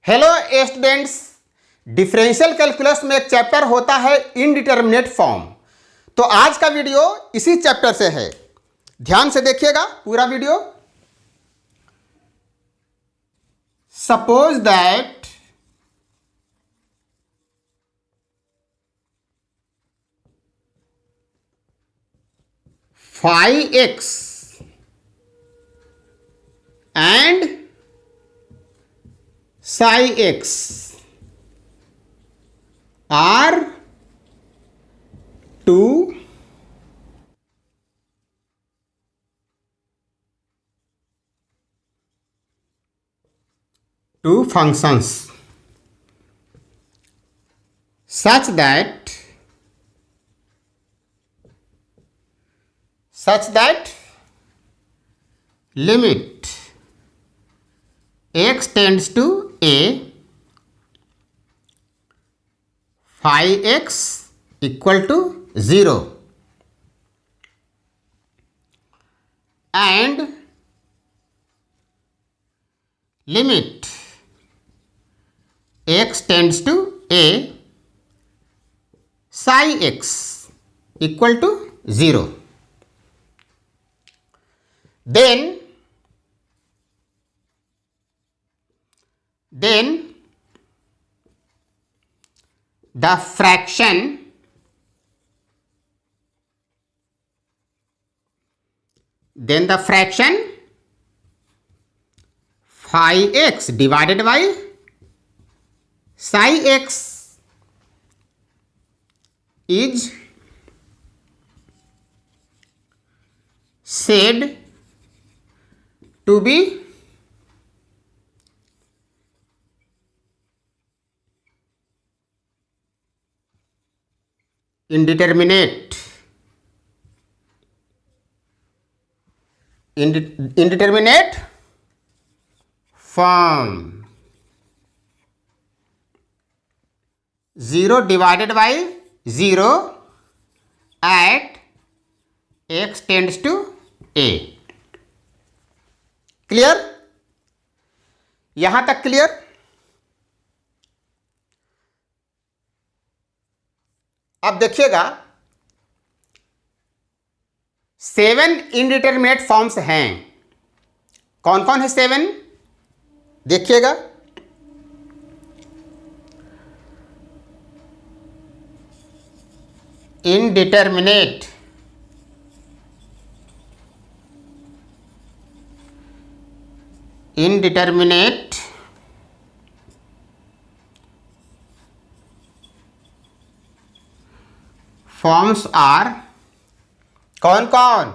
Hello students, differential calculus में एक chapter होता है इनडिटरमिनेट फॉर्म। तो आज का वीडियो इसी चैप्टर से है। ध्यान से देखिएगा पूरा video. Suppose that five x and psi x are two functions such that limit x tends to a phi x equal to 0 and limit x tends to a psi x equal to 0. Then the fraction phi x divided by psi x is said to be indeterminate form. 0 divided by 0 at x tends to a. Clear? यहां तक clear? अब देखिएगा 7 indeterminate forms हैं। कौन कौन है 7? देखिएगा। Indeterminate forms are कौन कौन?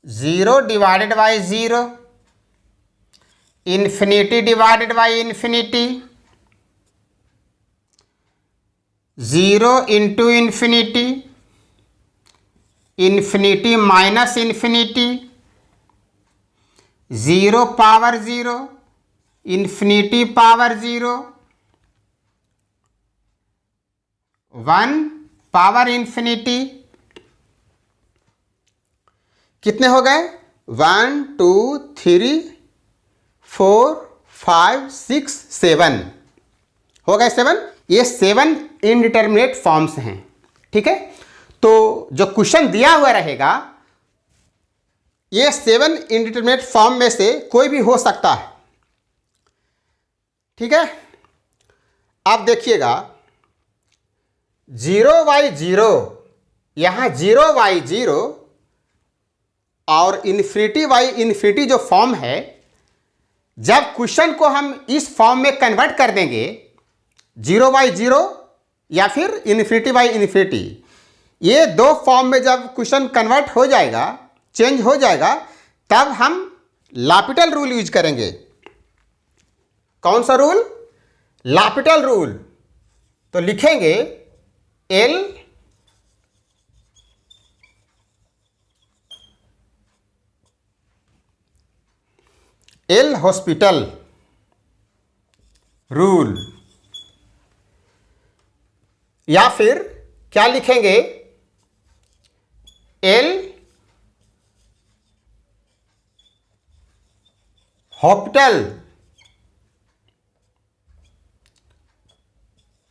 0 divided by 0, infinity divided by infinity, 0 into infinity, infinity minus infinity, 0 power 0, infinity power 0, 1 power infinity. कितने हो गए? 1 2 3 4 5 6 7 हो गए 7। ये 7 इनडिटरमिनेट फॉर्म्स हैं। ठीक है, तो जो क्वेश्चन दिया हुआ रहेगा ये 7 इनडिटरमिनेट फॉर्म में से कोई भी हो सकता है। ठीक है, अब देखिएगा 0/0, यहां 0/0 और इन्फिनिटी जो फॉर्म है, जब क्वेश्चन को हम इस फॉर्म में कन्वर्ट कर देंगे 0/0 या फिर इन्फिनिटी, ये दो फॉर्म में जब क्वेश्चन कन्वर्ट हो जाएगा, चेंज हो जाएगा, तब हम लापिटल रूल यूज करेंगे। कौन सा रूल? लापिटल रूल। तो लिखेंगे एल हॉस्पिटल रूल, या फिर क्या लिखेंगे? L hospital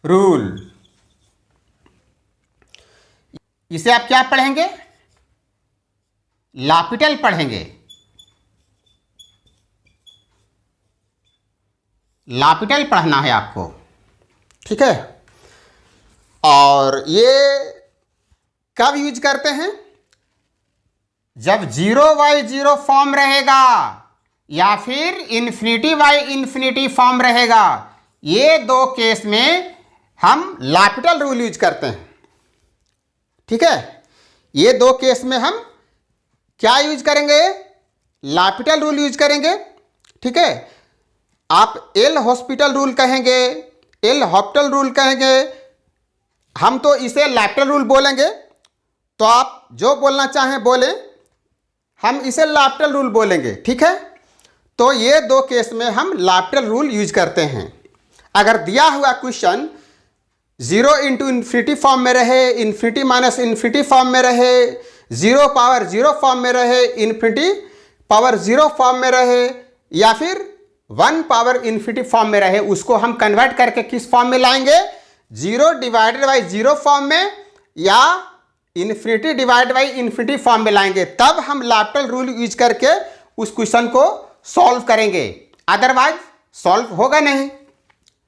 rule. इसे आप क्या पढ़ेंगे? लॉपिटल पढ़ेंगे। लॉपिटल पढ़ना है आपको, ठीक है। और ये कब यूज करते हैं? जब 0/0 फॉर्म रहेगा या फिर इन्फिनिटी फॉर्म रहेगा। ये दो केस में हम लॉपिटल रूल यूज करते हैं, ठीक है। ये दो केस में हम क्या यूज करेंगे? लॉपिटल रूल यूज करेंगे, ठीक है। आप एल हॉस्पिटल रूल कहेंगे, एल हॉस्पिटल रूल कहेंगे, हम तो इसे लॉपिटल रूल बोलेंगे। तो आप जो बोलना चाहें बोलें, हम इसे लॉपिटल रूल बोलेंगे, ठीक है। तो ये दो केस में हम लॉपिटल रूल यूज करते हैं। अगर दिया हुआ क्वेश्चन 0 × इन्फिनिटी फॉर्म में रहे, इन्फिनिटी माइनस इन्फिनिटी फॉर्म में रहे, 0/0 फॉर्म में रहे, इन्फिनिटी/0 फॉर्म में रहे, या फिर 1/∞ फॉर्म में रहे, उसको हम कन्वर्ट करके किस फॉर्म में लाएंगे? 0/0 फॉर्म में या इन्फिनिटी/∞ फॉर्म में लाएंगे। तब हम लॉपिटल रूल यूज करके उस क्वेश्चन को सॉल्व करेंगे। अदरवाइज सॉल्व होगा नहीं।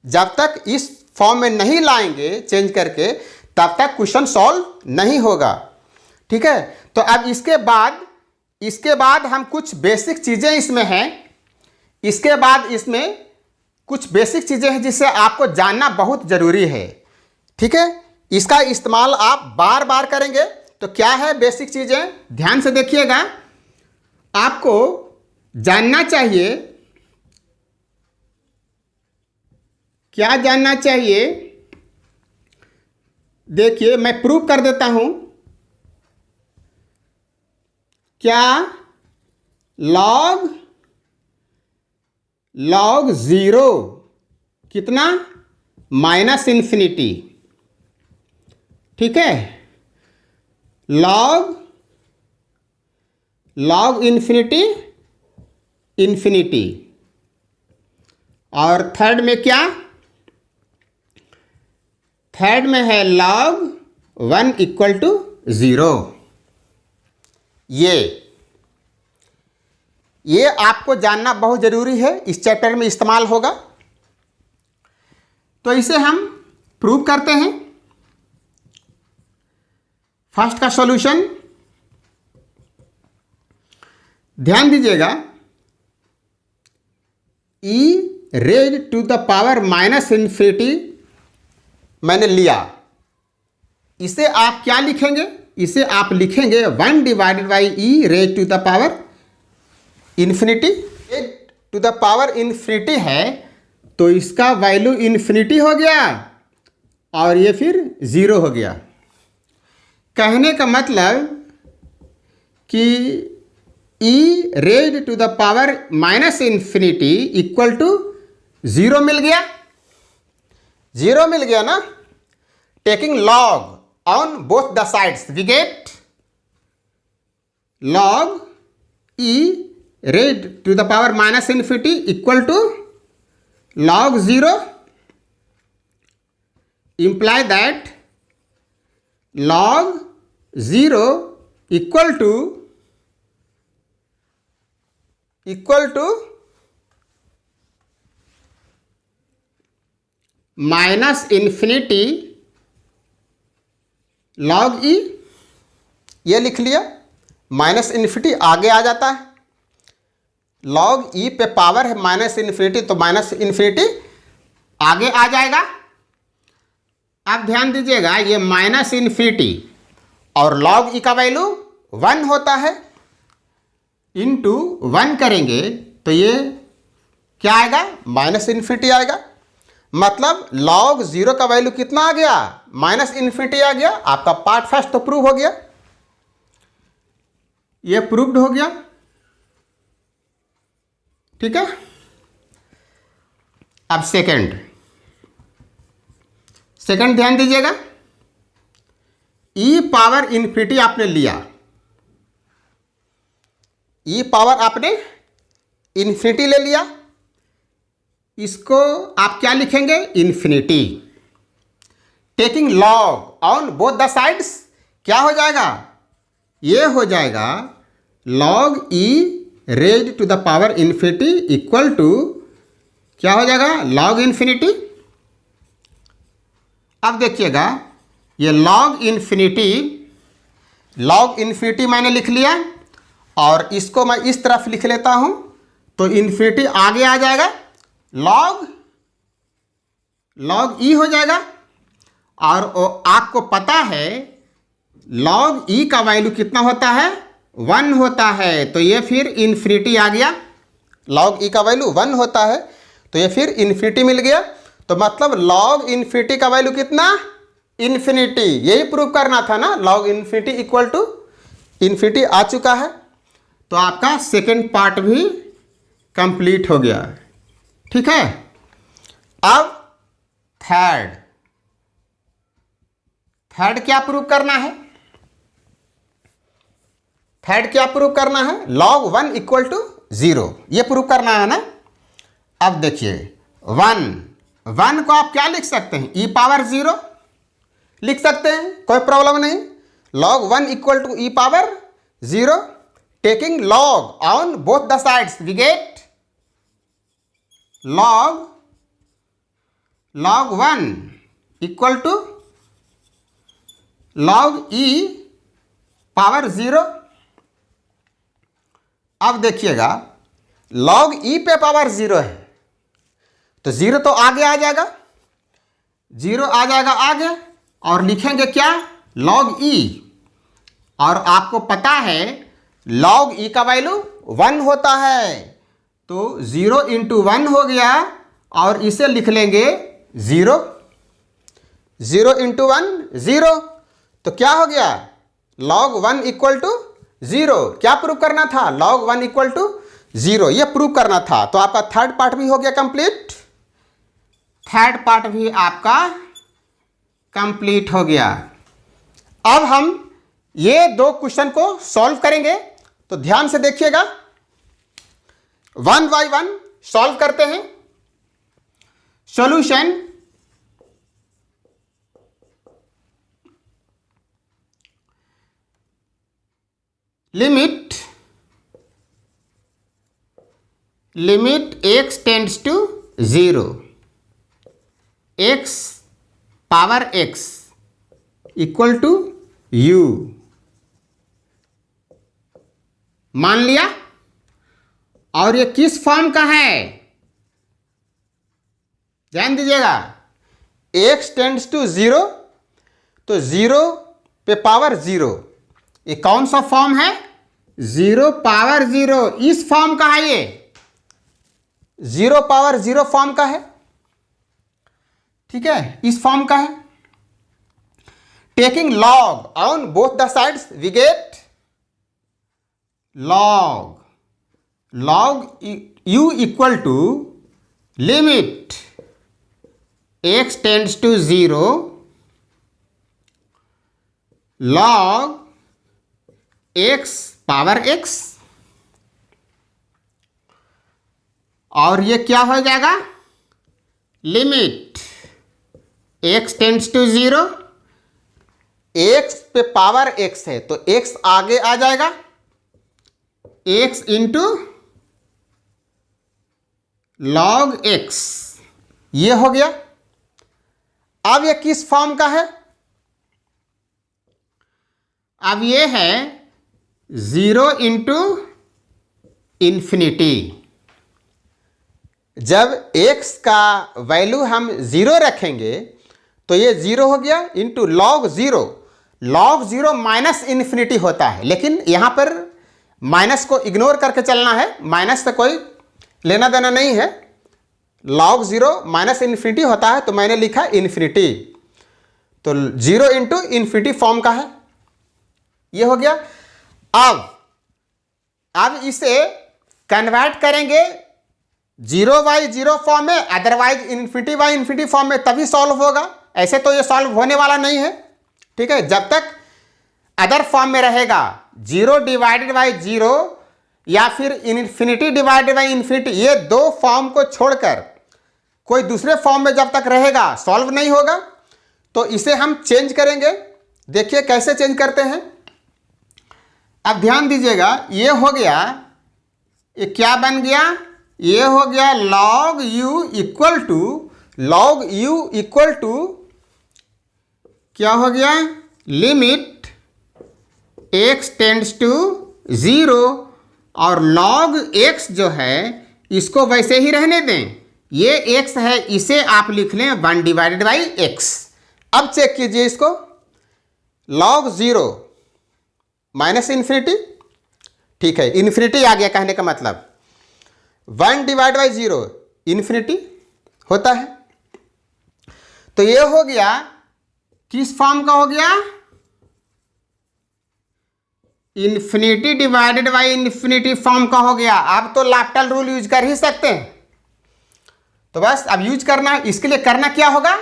जब तक इस फॉर्म में नहीं लाएंगे चेंज करके, तब तक क्वेश्चन सॉल्व नहीं होगा, ठीक है। तो अब इसके बाद हम कुछ बेसिक चीज़ें इसमें हैं। इसके बाद इसमें कुछ बेसिक चीज़ें हैं जिसे आपको जानना बहुत ज़रूरी है, ठीक है। इसका इस्तेमाल आप बार बार करेंगे। तो क्या है बेसिक चीज़ें? ध्यान से देखिएगा। आपको जानना चाहिए, क्या जानना चाहिए? देखिए मैं प्रूव कर देता हूं। क्या log 0 कितना? -∞, ठीक है। log ∞, और थर्ड में क्या? थर्ड में है log 1 = 0। ये आपको जानना बहुत ज़रूरी है, इस चैप्टर में इस्तेमाल होगा। तो इसे हम प्रूव करते हैं। फर्स्ट का सॉल्यूशन ध्यान दीजिएगा। e⁻∞ मैंने लिया। इसे आप क्या लिखेंगे? इसे आप लिखेंगे 1/e⁻∞ है, तो इसका वैल्यू इन्फिनिटी हो गया और ये फिर 0 हो गया। कहने का मतलब कि e⁻∞ = 0 मिल गया। 0 मिल गया ना। Taking log on both the sides, we get log e⁻∞ = log 0, imply that log 0 equal to -∞ log e। ये लिख लिया। -∞ आगे आ जाता है। log e पे पावर है -∞, तो -∞ आगे आ जाएगा। अब ध्यान दीजिएगा, ये -∞ और log e का वैल्यू 1 होता है, इंटू 1 करेंगे तो ये क्या आएगा? -∞ आएगा। मतलब log 0 का वैल्यू कितना आ गया? -∞ आ गया। आपका पार्ट फर्स्ट तो प्रूव हो गया, ये प्रूव्ड हो गया, ठीक है। अब सेकंड ध्यान दीजिएगा। e⁻∞ आपने लिया, आपने इन्फिनिटी ले लिया। इसको आप क्या लिखेंगे? Infinity. Taking log on both the sides, क्या हो जाएगा, ये हो जाएगा log e raise to the power infinity equal to क्या हो जाएगा, log इन्फिनिटी। अब देखिएगा ये log इन्फिनिटी मैंने लिख लिया और इसको मैं इस तरफ लिख लेता हूं तो इन्फिनिटी आगे आ जाएगा, log e हो जाएगा। और आपको पता है log e का वैल्यू कितना होता है, 1 होता है, तो ये फिर इन्फिनिटी आ गया। log e का वैल्यू 1 होता है तो ये फिर इन्फिनिटी मिल गया। तो मतलब log इन्फिनिटी का वैल्यू कितना, इन्फिनिटी, यही प्रूव करना था ना, log infinity equal to infinity आ चुका है। तो आपका सेकेंड पार्ट भी कंप्लीट हो गया, ठीक है। अब थर्ड क्या प्रूव करना है, log 1 इक्वल टू 0, ये प्रूव करना है ना। अब देखिए 1 को आप क्या लिख सकते हैं, e पावर 0 लिख सकते हैं, कोई प्रॉब्लम नहीं। log 1 equal to e power 0, taking log on both the sides we get log 1 equal to log e power 0। अब देखिएगा log e पे पावर 0 है तो 0 तो आगे आ जाएगा, 0 आ जाएगा आगे और लिखेंगे क्या, log e। और आपको पता है log e का वैल्यू 1 होता है तो 0 इंटू 1 हो गया और इसे लिख लेंगे 0 इंटू 1 0, तो क्या हो गया, log 1 इक्वल टू 0। क्या प्रूव करना था, log 1 इक्वल टू 0, ये प्रूव करना था। तो आपका थर्ड पार्ट भी हो गया कंप्लीट, हो गया। अब हम ये 2 क्वेश्चन को सॉल्व करेंगे, तो ध्यान से देखिएगा, 1 बाय 1 सॉल्व करते हैं। Solution, limit x tends to 0, x power x equal to u, मान लिया। और ये किस फॉर्म का है, ध्यान दीजिएगा, x टेंड्स टू 0 तो 0 पे पावर 0, ये कौन सा फॉर्म है, 0 पावर 0, इस फॉर्म का है, ये 0 पावर 0 फॉर्म का है, ठीक है, इस फॉर्म का है। Taking log on both the sides we get log u equal to limit x tends to 0 log x power x, और ये क्या हो जाएगा, limit x tends to 0, x पे पावर x है तो x आगे आ जाएगा, x इंटू log x, ये हो गया। अब ये किस फॉर्म का है, अब ये है 0 इंटू इन्फिनिटी। जब x का वैल्यू हम 0 रखेंगे तो ये 0 हो गया इंटू log 0 माइनस इन्फिनिटी होता है, लेकिन यहाँ पर माइनस को इग्नोर करके चलना है, माइनस से कोई लेना देना नहीं है। log 0 माइनस इन्फिनिटी होता है तो मैंने लिखा इन्फिनिटी, तो 0 इंटू इन्फिनिटी फॉर्म का है, ये हो गया। अब इसे कन्वर्ट करेंगे 0/0 फॉर्म में, otherwise infinity by infinity form में, तभी सॉल्व होगा, ऐसे तो ये सॉल्व होने वाला नहीं है, ठीक है। जब तक अदर फॉर्म में रहेगा 0 डिवाइडेड बाई 0 या फिर इन्फिनिटी डिवाइडेड बाई इन्फिनिटी, ये 2 फॉर्म को छोड़कर कोई दूसरे फॉर्म में जब तक रहेगा सॉल्व नहीं होगा। तो इसे हम चेंज करेंगे। देखिए कैसे चेंज करते हैं। अब ध्यान दीजिएगा, ये हो गया, ये क्या बन गया, ये हो गया log u इक्वल टू क्या हो गया, लिमिट x टेंड्स टू 0 और log x जो है इसको वैसे ही रहने दें। ये x है, इसे आप लिख लें 1 डिवाइडेड बाई x। अब चेक कीजिए इसको, log 0 माइनस इन्फिनिटी, ठीक है, इन्फिनिटी आ गया कहने का मतलब 1 डिवाइड बाई 0 इन्फिनिटी होता है। तो ये हो गया, किस फॉर्म का हो गया, infinity divided by infinity form का हो गया। आप तो लाप्टल रूल यूज कर ही सकते हैं, तो बस अब यूज करना, इसके लिए करना क्या होगा,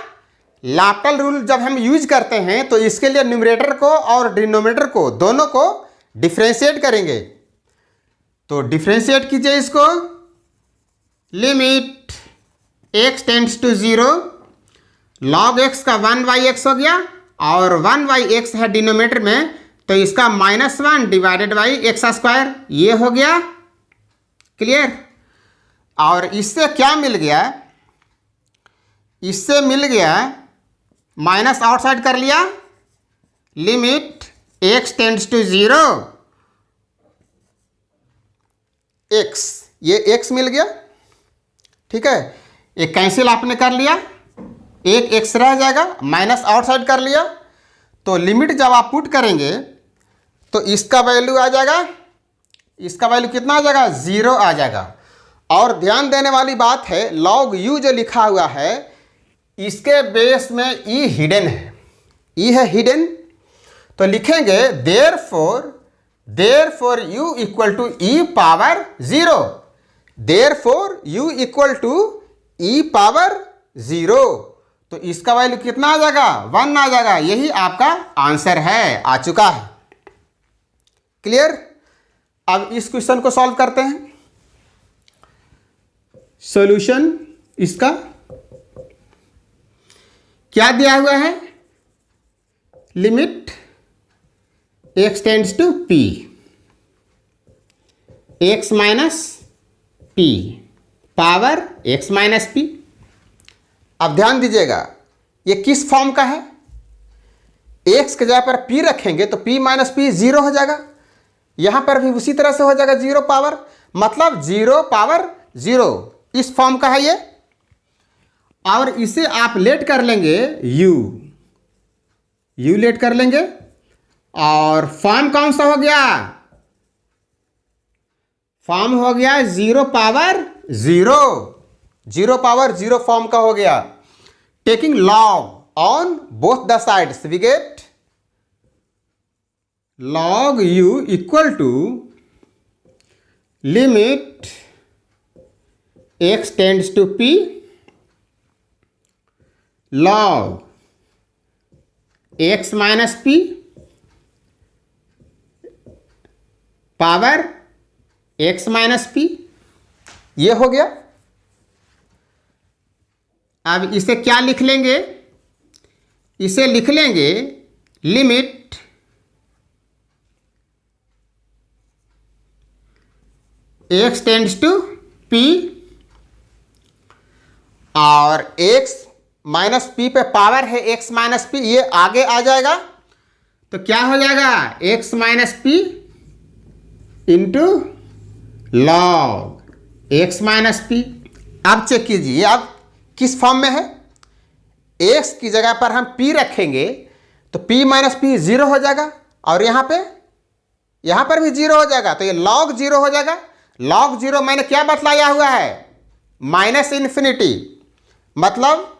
लाप्टल रूल जब हम यूज करते हैं तो इसके लिए न्यूमरेटर को और डिनोमिनेटर को दोनों को डिफ्रेंशिएट करेंगे। तो डिफ्रेंशिएट कीजिए इसको, limit x tends to 0 log x का 1 बाई एक्स हो गया और 1 बाई एक्स है डिनोमिनेटर में, तो इसका -1 डिवाइडेड बाई एक्स स्क्वायर, ये हो गया क्लियर। और इससे क्या मिल गया, इससे मिल गया माइनस आउटसाइड कर लिया, limit x tends to 0 x, ये x मिल गया, ठीक है। एक कैंसिल आपने कर लिया, एक x रह जाएगा, माइनस आउटसाइड कर लिया, तो लिमिट जब आप पुट करेंगे तो इसका वैल्यू आ जाएगा, इसका वैल्यू कितना आ जाएगा, 0 आ जाएगा। और ध्यान देने वाली बात है, log u जो लिखा हुआ है इसके बेस में e हिडन है, e है हिडन, तो लिखेंगे therefore u equal to e power 0, therefore u equal to e power 0, तो इसका वैल्यू कितना आ जाएगा, 1 आ जाएगा। यही आपका आंसर है, आ चुका है, क्लियर। अब इस क्वेश्चन को सॉल्व करते हैं। सॉल्यूशन इसका क्या दिया हुआ है, limit x tends to p, x minus p power x minus p। अब ध्यान दीजिएगा, ये किस फॉर्म का है, x के जगह पर p रखेंगे तो p माइनस p 0 हो जाएगा, यहां पर भी उसी तरह से हो जाएगा 0 पावर, मतलब 0 पावर 0 इस फॉर्म का है ये। और इसे आप लेट कर लेंगे u लेट कर लेंगे, और फॉर्म कौन सा हो गया, फॉर्म हो गया 0 पावर 0, 0 पावर 0 फॉर्म का हो गया। Taking log on both the sides we get log u equal to limit x tends to p log x minus p power x minus p, ये हो गया। अब इसे क्या लिख लेंगे, इसे लिख लेंगे limit x tends to p और x माइनस p पे पावर है x माइनस p, ये आगे आ जाएगा, तो क्या हो जाएगा x minus p into log x minus p। अब चेक कीजिए, अब किस फॉर्म में है, x की जगह पर हम p रखेंगे तो p माइनस p 0 हो जाएगा, और यहाँ पर भी 0 हो जाएगा, तो ये log 0 हो जाएगा। log 0 मैंने क्या बतलाया हुआ है, माइनस इन्फिनिटी, मतलब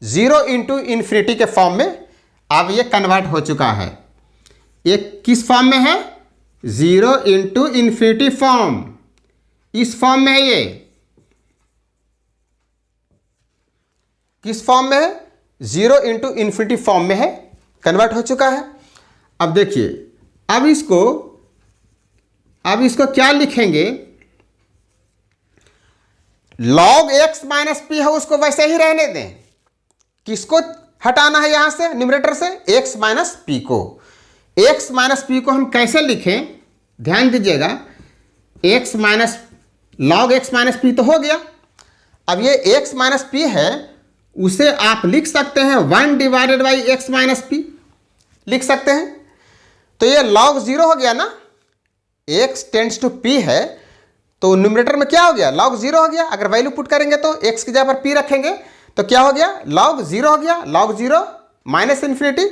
0 इंटू इन्फिनिटी के फॉर्म में अब ये कन्वर्ट हो चुका है। ये किस फॉर्म में है, 0 इंटू इन्फिनिटी फॉर्म, इस फॉर्म में है, ये किस फॉर्म में है, 0 इंटू इन्फिनिटी फॉर्म में है, कन्वर्ट हो चुका है। अब देखिए, अब इसको क्या लिखेंगे, log x माइनस p है उसको वैसे ही रहने दें, किसको हटाना है यहाँ से न्यूमरेटर से x माइनस पी को। x माइनस पी को हम कैसे लिखें, ध्यान दीजिएगा, x minus log x minus P तो हो गया। अब ये x माइनस पी है, उसे आप लिख सकते हैं 1 divided by x minus P लिख सकते हैं। तो ये लॉग 0 हो गया ना, x टेंड्स टू p है, तो न्यूमरेटर में क्या हो गया, लॉग 0 हो गया। अगर वैल्यू पुट करेंगे तो x की जगह पर p रखेंगे तो क्या हो गया, लॉग 0 हो गया, लॉग 0 माइनस इन्फिनिटी,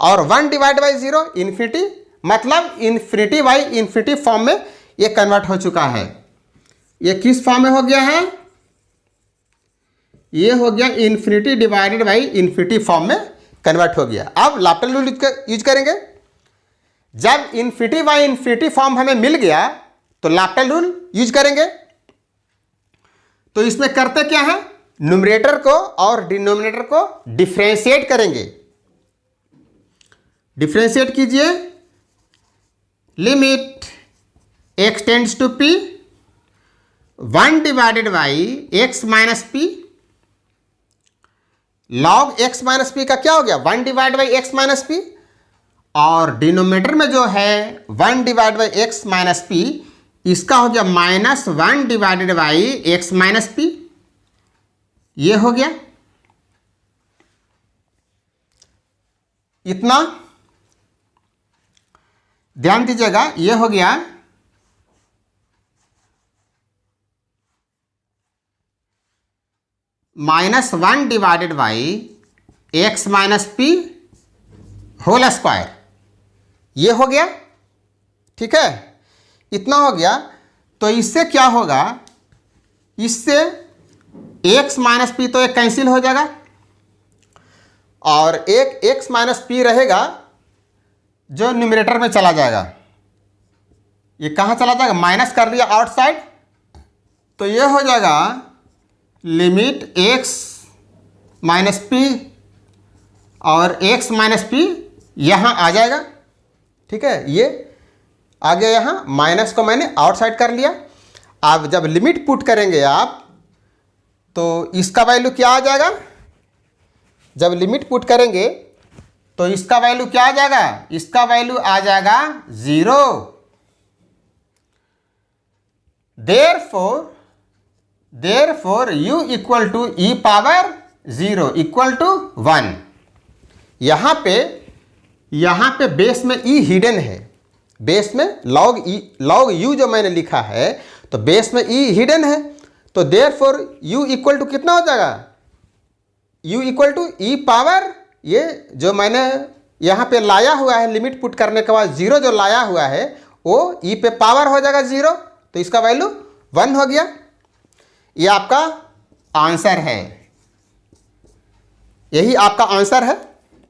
और 1 डिवाइड बाई 0 इन्फिनिटी, मतलब इन्फिनिटी बाई इन्फिनिटी फॉर्म में ये कन्वर्ट हो चुका है। ये किस फॉर्म में हो गया है, ये हो गया infinity divided by infinity form में कन्वर्ट हो गया। अब लाप्लास रूल यूज करेंगे। जब इन्फिनिटी बाई इन्फिनिटी फॉर्म हमें मिल गया तो लाप्लास रूल यूज करेंगे। तो इसमें करते क्या है, न्यूमरेटर को और डिनोमिनेटर को डिफरेंशिएट करेंगे। डिफरेंशिएट कीजिए, limit x tends to p 1 divided by x minus P, log x minus P का क्या हो गया, 1 divide by x minus P, और डिनोमिनेटर में जो है 1 divide by x minus P, इसका हो गया minus 1 divided by x minus P, ये हो गया इतना। ध्यान दीजिएगा, ये हो गया -1 divided by x minus P whole square, ये हो गया, ठीक है, इतना हो गया। तो इससे क्या होगा, इससे x माइनस पी तो एक कैंसिल हो जाएगा और एक x माइनस पी रहेगा जो न्यूमरेटर में चला जाएगा। ये कहाँ चला जाएगा, माइनस कर लिया आउटसाइड, तो ये हो जाएगा लिमिट x माइनस पी, और x माइनस पी यहाँ आ जाएगा, ठीक है, ये आ गया, यहाँ माइनस को मैंने आउटसाइड कर लिया। अब जब लिमिट पुट करेंगे आप तो इसका वैल्यू क्या आ जाएगा, जब लिमिट पुट करेंगे तो इसका वैल्यू क्या आ जाएगा, इसका वैल्यू आ जाएगा 0। Therefore u equal to e power 0 equal to 1। यहाँ पे बेस में e हिडन है, बेस में लॉग u जो मैंने लिखा है तो बेस में e हिडन है, तो देयरफॉर u इक्वल टू कितना हो जाएगा, u equal to e power, ये जो मैंने यहाँ पे लाया हुआ है लिमिट पुट करने के बाद 0 जो लाया हुआ है वो e पे पावर हो जाएगा 0, तो इसका वैल्यू 1 हो गया। ये आपका आंसर है, यही आपका आंसर है।